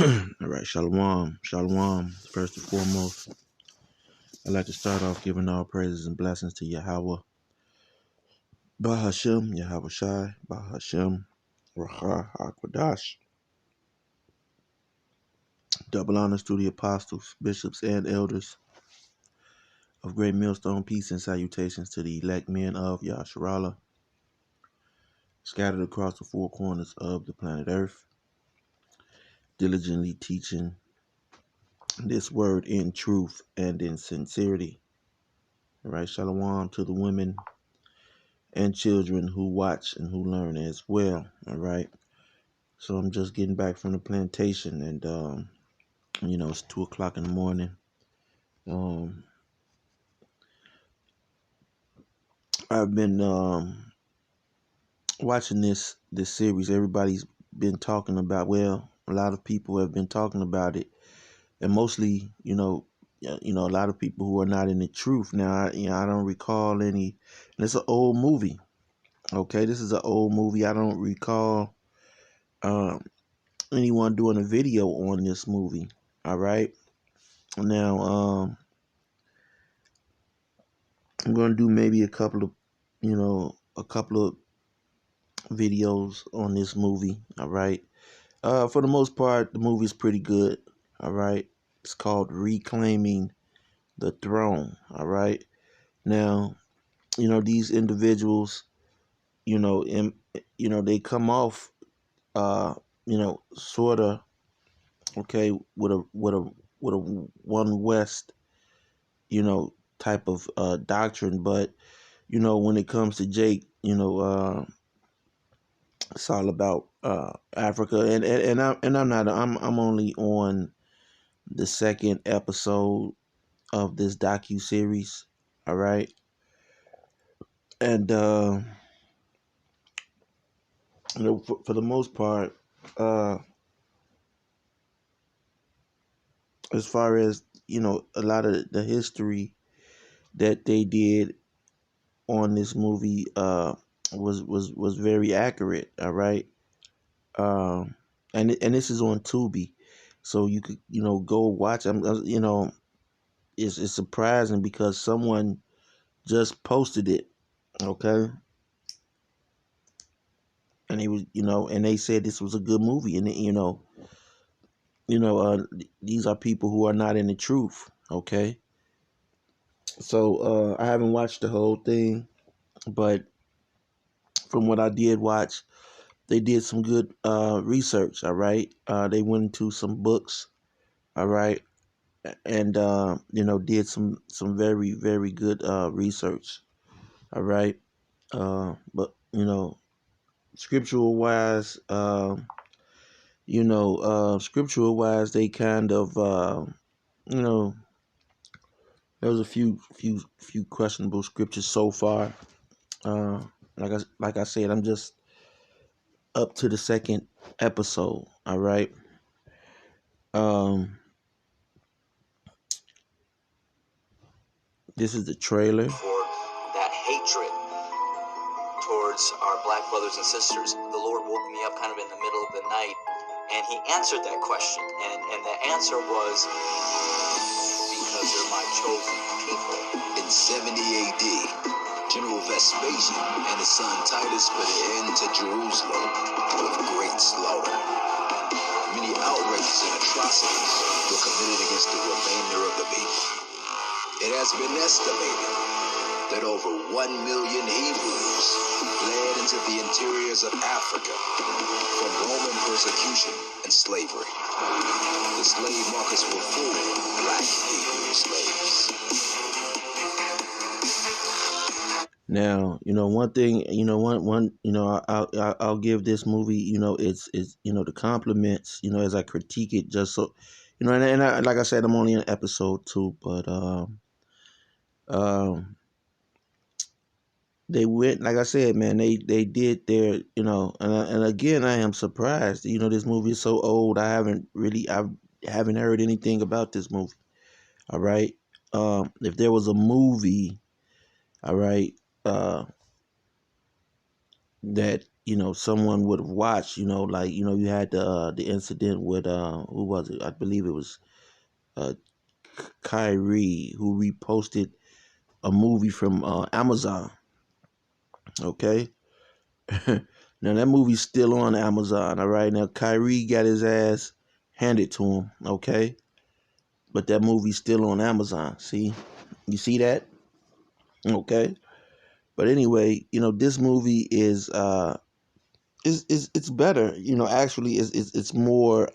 All right, shalom, shalom. First and foremost, I'd like to start off giving all praises and blessings to Yahweh, Bahashem, Yahweh Shai, Bahashem, Raha HaKodash. Double honors to the apostles, bishops, and elders of Great Millstone. Peace and salutations to the elect men of Yasharallah, scattered across the four corners of the planet Earth, diligently teaching this word in truth and in sincerity. All right, shalom to the women and children who watch and who learn as well. All right. So I'm just getting back from the plantation, and it's 2 o'clock in the morning. I've been watching this series. Everybody's been talking about. Well, a lot of people have been talking about it, and mostly, a lot of people who are not in the truth. Now, I don't recall any. And it's an old movie. Okay, this is an old movie. I don't recall anyone doing a video on this movie. All right. Now, I'm going to do maybe a couple of videos on this movie. All right. For the most part, the movie is pretty good. All right. It's called Reclaiming the Throne. All right. Now, these individuals, they come off, sort of, okay, with a one West, type of doctrine. But, when it comes to Jake, it's all about Africa, I'm only on the second episode of this docu-series. All right. And for the most part, as far as a lot of the history that they did on this movie was very accurate. All right. And this is on Tubi, so you could go watch. It's surprising because someone just posted it. Okay. And he was, and they said this was a good movie, and these are people who are not in the truth. Okay. So I haven't watched the whole thing, but from what I did watch, they did some good research. All right. They went into some books. All right. And did some very, very good research. All right. But scriptural wise, scriptural wise, they kind of there was a few questionable scriptures so far. Like I said, I'm just up to the second episode. All right. This is the trailer. For that hatred towards our black brothers and sisters, the Lord woke me up kind of in the middle of the night, and he answered that question, and the answer was, because they're my chosen people. In 70 AD, General Vespasian and his son Titus put an end to Jerusalem with great slaughter. Many outrages and atrocities were committed against the remainder of the people. It has been estimated that over 1 million Hebrews fled into the interiors of Africa from Roman persecution and slavery. The slave markets were full of black Hebrew slaves. Now, one thing, I'll give this movie, it's the compliments, as I critique it, just so, and I, like I said, I'm only in episode 2, but they went, like I said, man, they did their, and again, I am surprised, this movie is so old. I haven't heard anything about this movie. All right. If there was a movie, all right, that, someone would have watched. Like you had the incident with who was it? I believe it was uh Kyrie, who reposted a movie from Amazon. Okay. Now that movie's still on Amazon. All right. Now Kyrie got his ass handed to him. Okay. But that movie's still on Amazon. See, you see that? Okay. But anyway, this movie is it's better. Actually, it's more.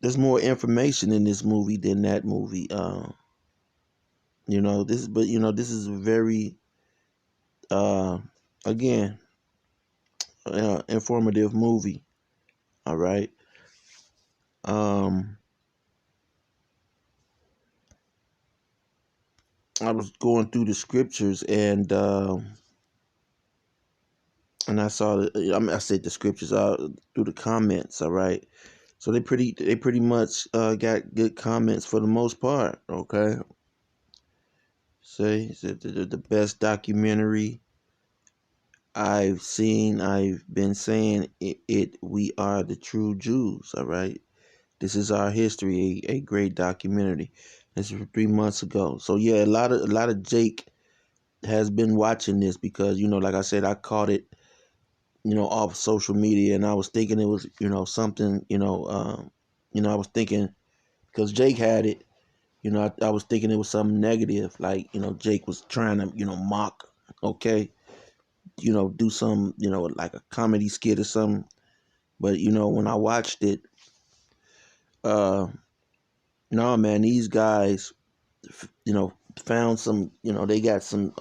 There's more information in this movie than that movie. This is a very uh again informative movie. All right. Um, I was going through the scriptures and I saw I said the scriptures through the comments. All right. So they pretty much got good comments for the most part. Okay. Say it's the best documentary I've seen. I've been saying it. We are the true Jews. All right. This is our history. A great documentary. This is 3 months ago. So yeah, a lot of Jake has been watching this because like I said, I caught it off social media, and I was thinking it was something I was thinking because Jake had it. I was thinking it was something negative, like Jake was trying to mock, okay, do some like a comedy skit or something. But when I watched it, uh, no man, these guys, found some, they got some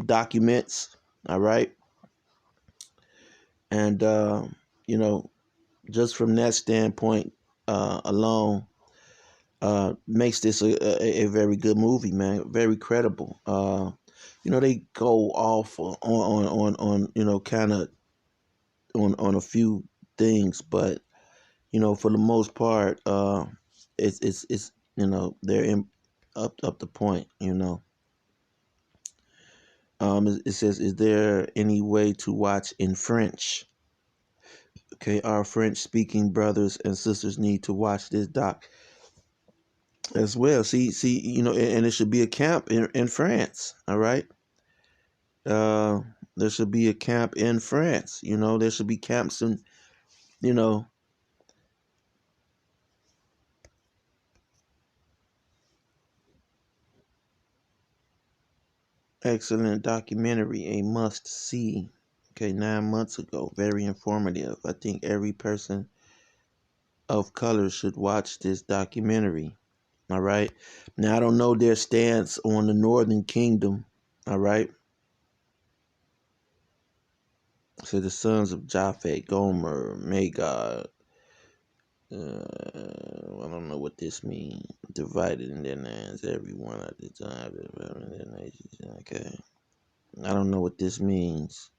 documents, all right, and you know just from that standpoint alone makes this a very good movie, man. Very credible. They go off on kind of on a few things, but for the most part, it's they're up the point. It says, is there any way to watch in French? Okay, our French speaking brothers and sisters need to watch this doc as well. See, and it should be a camp in France. All right. Uh, there should be a camp in France. There should be camps in, you know, excellent documentary, a must see. Okay, 9 months ago, very informative. I think every person of color should watch this documentary. All right. Now, I don't know their stance on the Northern Kingdom. All right. So the sons of Japhet, Gomer, Magog. I don't know what this means. Divided in their lands, everyone at the time. Their nations. Okay. I don't know what this means.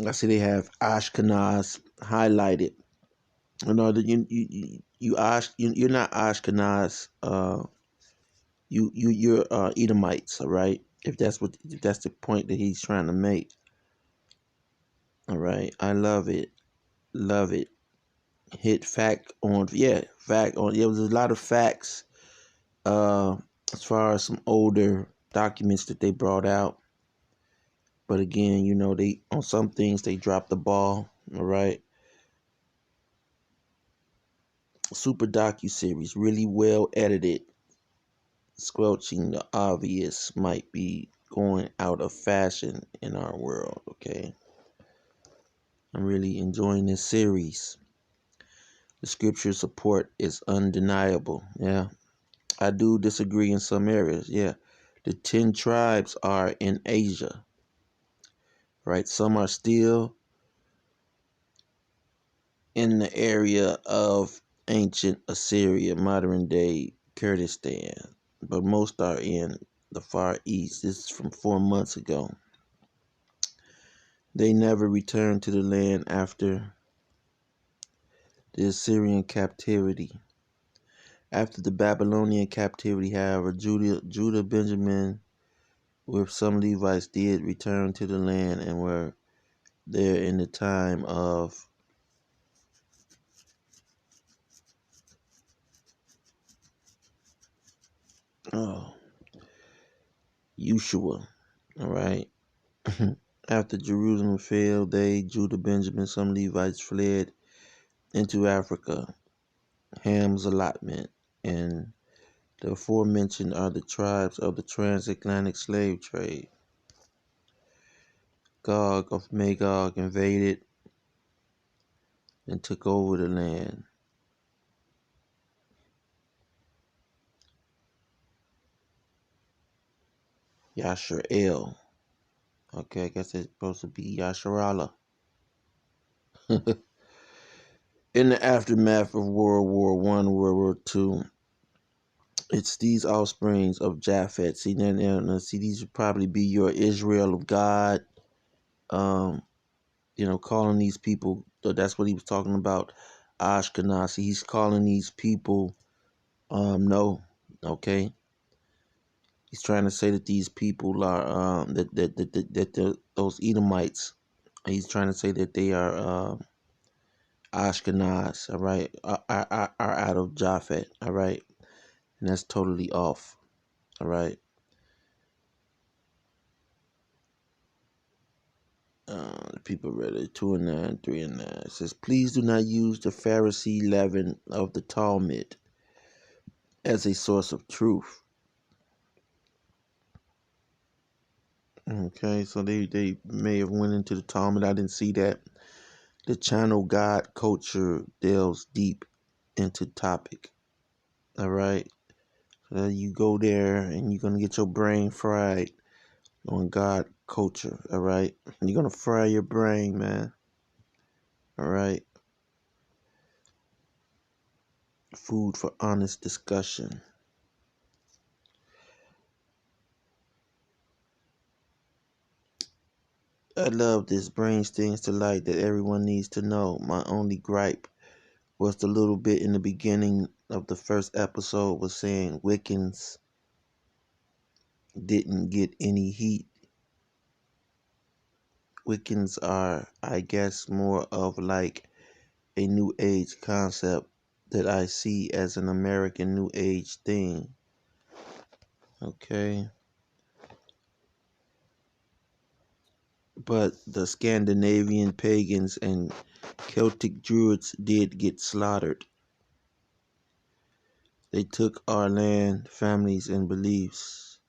I see they have Ashkenaz highlighted. You're not Ashkenaz. You're Edomites. All right. If that's the point that he's trying to make. All right. I love it. Love it. Hit fact on, yeah, fact on. There was a lot of facts uh as far as some older documents that they brought out. But again, they on some things they dropped the ball. All right. Super docu series, really well edited. Squelching the obvious might be going out of fashion in our world. Okay. I'm really enjoying this series. The scripture support is undeniable. Yeah. I do disagree in some areas. Yeah. The 10 tribes are in Asia, right? Some are still in the area of ancient Assyria, modern day Kurdistan, but most are in the Far East. This is from 4 months ago. They never returned to the land after the Assyrian captivity. After the Babylonian captivity, however, Judah, Benjamin, where some Levites did return to the land and were there in the time of oh, Ushua. All right. After Jerusalem fell, they, Judah, Benjamin, some Levites fled into Africa, Ham's allotment, and the aforementioned are the tribes of the transatlantic slave trade. Gog of Magog invaded and took over the land. Yashar'el. Okay, I guess it's supposed to be Yasharala. In the aftermath of World War One, World War Two, it's these offsprings of Japhet. See, see, these would probably be your Israel of God. Um, calling these people. That's what he was talking about. Ashkenazi. He's calling these people. No, okay. He's trying to say that these people are those Edomites. He's trying to say that they are Ashkenaz. All right, are out of Japhet. All right, and that's totally off. All right. The people read it 2:9, 3:9. It says, please do not use the Pharisee leaven of the Talmud as a source of truth. Okay, so they may have went into the Talmud. I didn't see that. The channel God culture delves deep into topic. All right. So you go there and you're gonna get your brain fried on God culture. All right. You're gonna fry your brain, man. All right. Food for honest discussion. I love this brain stings to light that everyone needs to know. My only gripe was the little bit in the beginning of the first episode was saying Wiccans didn't get any heat. Wiccans are, I guess, more of like a New Age concept that I see as an American New Age thing. Okay. But the Scandinavian pagans and Celtic Druids did get slaughtered. They took our land, families, and beliefs.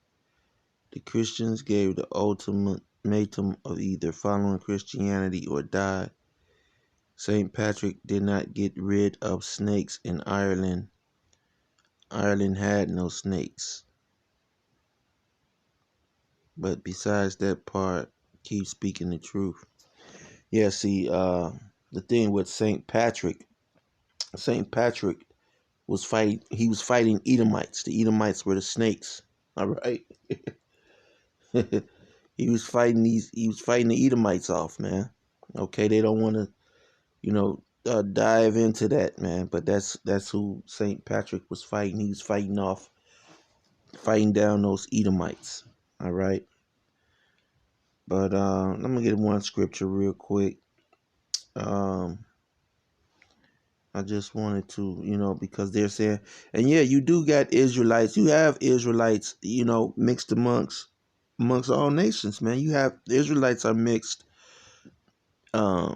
The Christians gave the ultimatum of either following Christianity or die. St. Patrick did not get rid of snakes in Ireland. Ireland had no snakes. But besides that part, keep speaking the truth. Yeah, see, the thing with St. Patrick he was fighting Edomites. The Edomites were the snakes. All right. He was fighting the Edomites off, man. Okay, they don't want to, dive into that, man. But that's who Saint Patrick was fighting. He was fighting down those Edomites. All right. But I'm gonna get one scripture real quick. Um, I just wanted to, because they're saying, and yeah, you do got Israelites. You have Israelites, mixed amongst all nations, man. You have the Israelites are mixed, uh,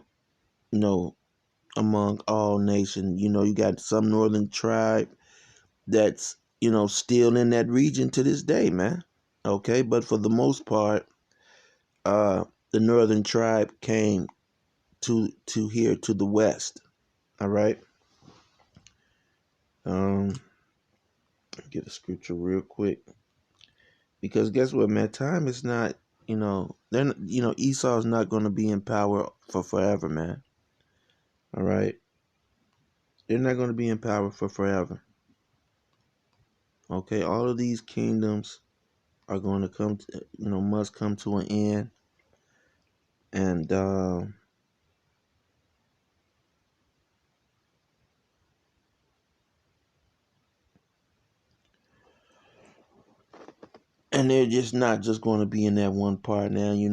you know, among all nations. You got some northern tribe that's, still in that region to this day, man. Okay, but for the most part, uh, the northern tribe came to here to the west. All right. Um, get a scripture real quick. Because guess what, man? Time is not, Esau's not going to be in power for forever, man. All right? They're not going to be in power for forever. Okay? All of these kingdoms are going to must come to an end. And they're just not just going to be in that one part. Now, you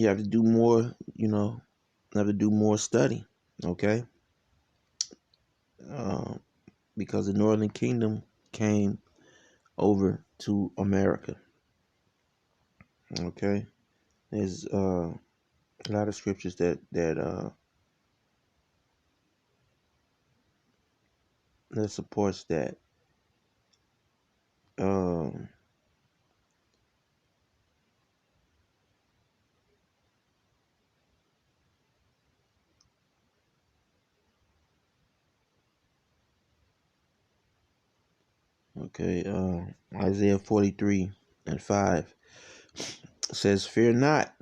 have to do more, you have to do more study, okay? Um, because the Northern Kingdom came over to America, okay? There's a lot of scriptures that supports that. Um, okay, Isaiah 43:5 says, "Fear not."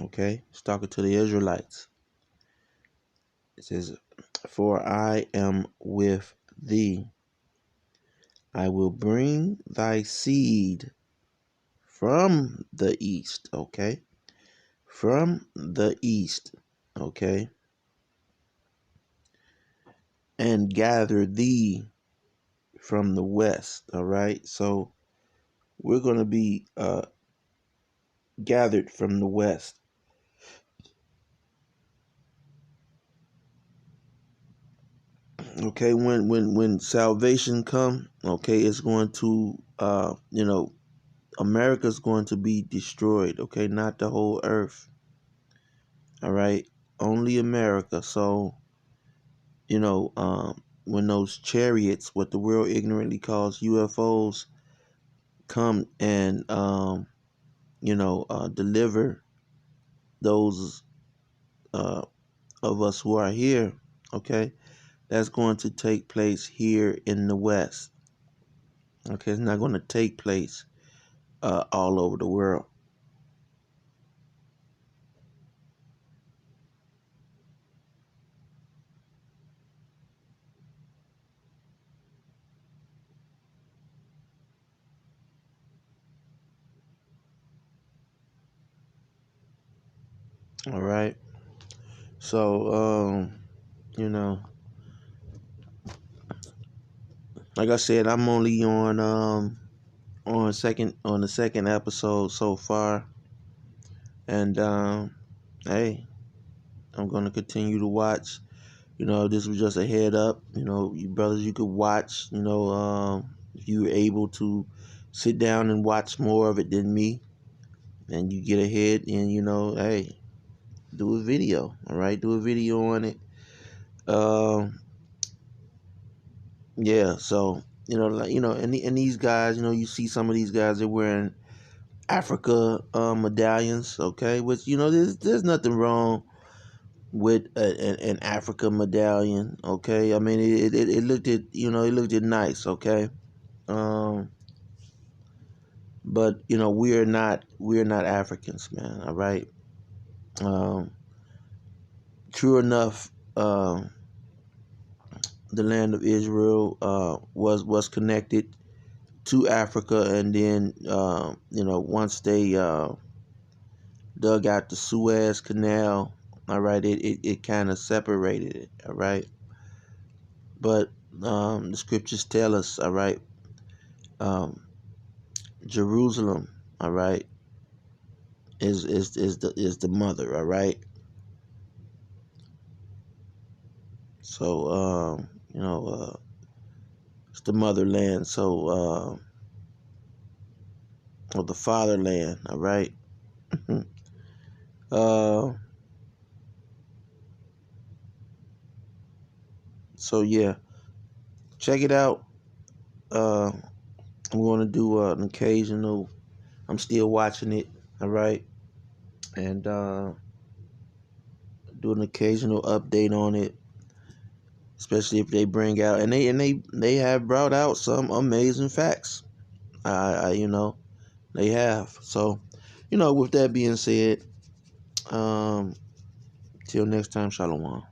Okay, it's talking to the Israelites. It says, "For I am with thee. I will bring thy seed from the east." Okay, from the east. Okay, and gather thee from the west. All right, so we're going to be gathered from the west. Okay, when salvation come, okay, it's going to America's going to be destroyed, okay, not the whole earth. All right, only America. So when those chariots, what the world ignorantly calls UFOs, come and deliver those uh of us who are here, okay, that's going to take place here in the West. Okay, it's not going to take place all over the world. All right. So you know, like I said, I'm only on the second episode so far, and hey, I'm gonna continue to watch. This was just a head up. You brothers, you could watch. If you were able to sit down and watch more of it than me, and you get ahead, and hey, do a video. All right, do a video on it. Yeah. So and these guys, you see some of these guys, they're wearing Africa medallions. Okay, which there's nothing wrong with an Africa medallion. Okay, I mean it looked nice. Okay, um, but we're not Africans, man. All right. Um, True enough, the land of Israel was connected to Africa, and then once they dug out the Suez Canal, all right, it kind of separated it. All right, but the scriptures tell us, all right, um, Jerusalem, all right, is the mother, all right. So it's the motherland. So or the fatherland, all right. uh, so yeah, check it out. I'm going to do an occasional. I'm still watching it, all right, and do an occasional update on it, especially if they bring out and they have brought out some amazing facts. They have. So, with that being said, till next time, Shalom.